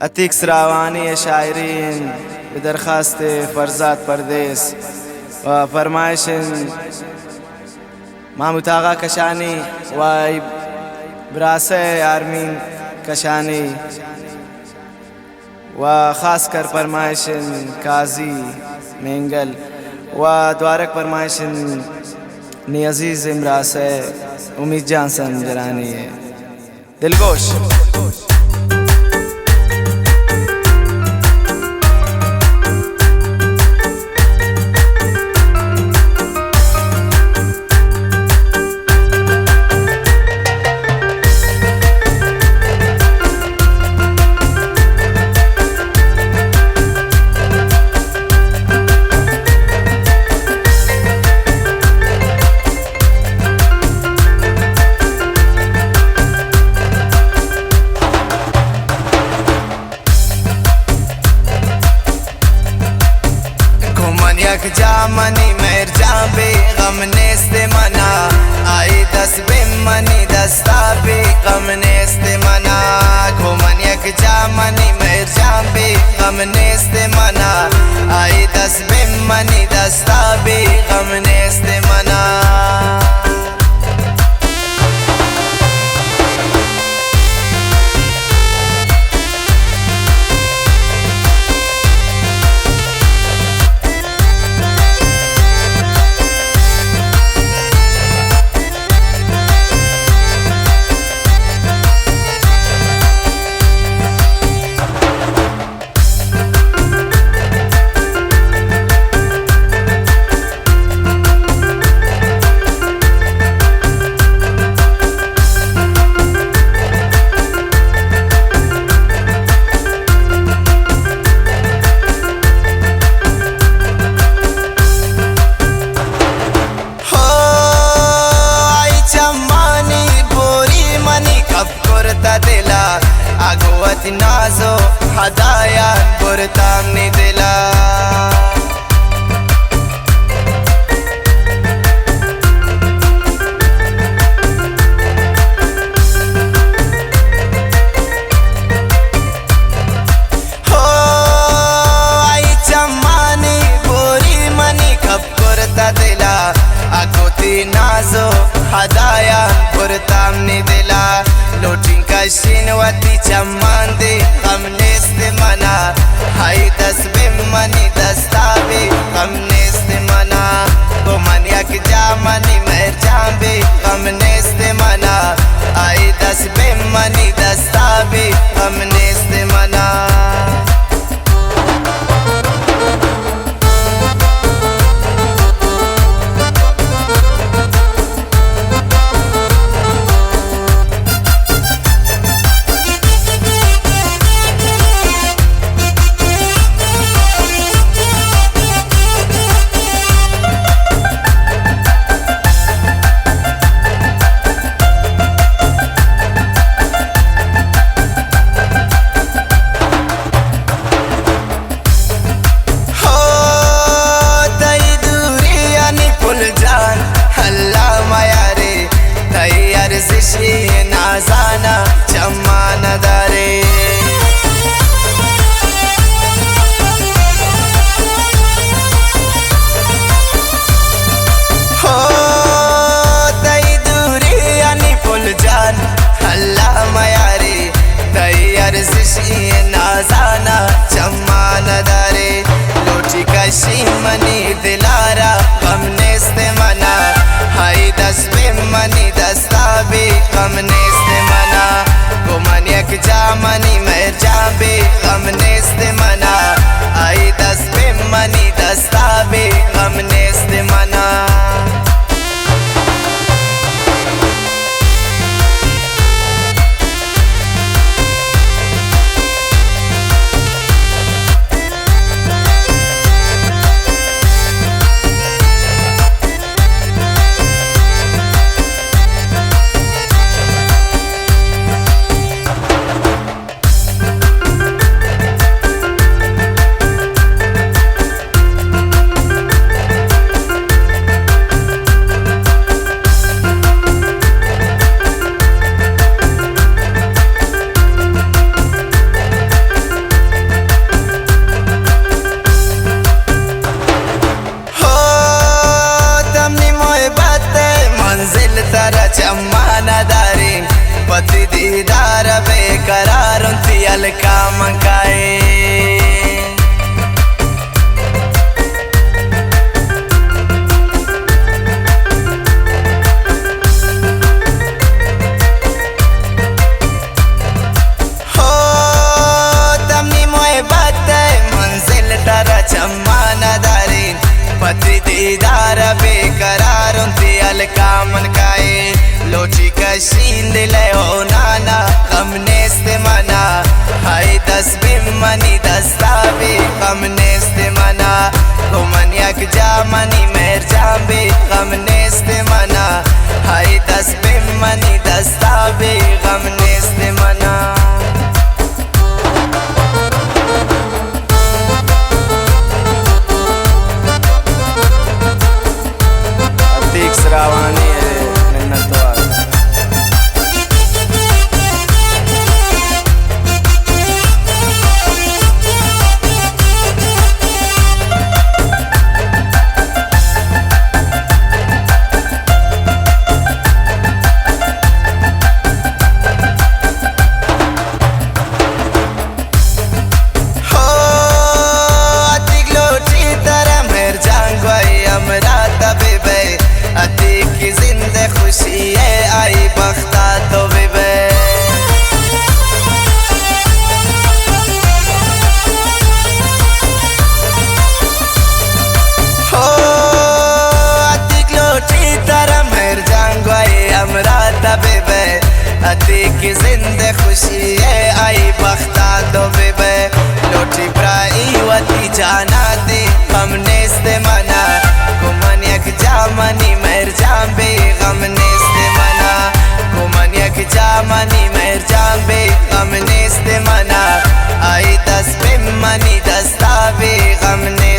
अतीक सरावानी शायरीन बदरखास्त फरजाद परदेस व फरमाइश महमूद आगा कशानी व ब्रासे आर्मीन कशानी व ख़ास कर फरमाइश काजी मेंगल व द्वारक फरमाइश नियाजीज इमरासे उम्मीद जानसन जरानी है दिलगोश। जामनी मेर जाबे गम नेस्ते मना आई दस बेमनी दस्ता बे गम नेस्ते मना घुमन यक जामनी मेर जाबे गम नेस्ते मना आई दस बेमनी दस्ता बे गम नेस्ते मना। नाजो हदाया बुरतामनी दिला हो आई चम्मानी बोरी मनी कब कुर्ता दिला अगोती नाजो हदाया बुरतामनी दिला लोटिंग कशिनवती चम्मांदे हम नेस्ते मना हाई दस बेमनी दस्ताबे हम नेस्ते मना तो मन यक जामनी मेर जाबे हम नेस्ते मना आई दस बेमनी दस्ताबे हम नेस्ते मना। नाजाना चम्मान दारे हो तई दूरी यानी पुल जान अल्लाह मयारे तई अर्जिशी नाजाना चम्मान दारे लोटी कशी मनी दिलारा गम नेस्ते मना हाई दस बेमनी दस्ताबे गम नेस्ते मना घुमन यक जामनी मेर जाबे गम नेस्ते मना आई दस बेमनी दस्ताबे गम नेस्ते मना। अलका मंकाए पत्री दीदार बेकरार उनती अलका मनकाए लोटी कशीन दिले हो नाना हमने से मना हाय तस्बीम मनी दस्तावे हमने से मना घुमन यक जामनी मेर जाबे हमने से मना हाय तस्बीम मनी दस्तावे हमने से मना रावानी है मिन्नतवार हो अतिक लोटी तरह मेर जांग भाई हमरा तबे बे अती की जिंदे खुशी है आई बख्ता तो बेबे हो अती लोटी तरह मेर जांगवाई हमरा तबेबे अती की जिंदे खुशी है आई बख्ता तो बेबे लोटी प्राई वती जाना दे हमने से मना घुमन यक जामनी मेर जाबे हमने से मना घुमन यक जामनी मेर जाबे हमने से मना आई तस्बीम मनी दस्तावे हमने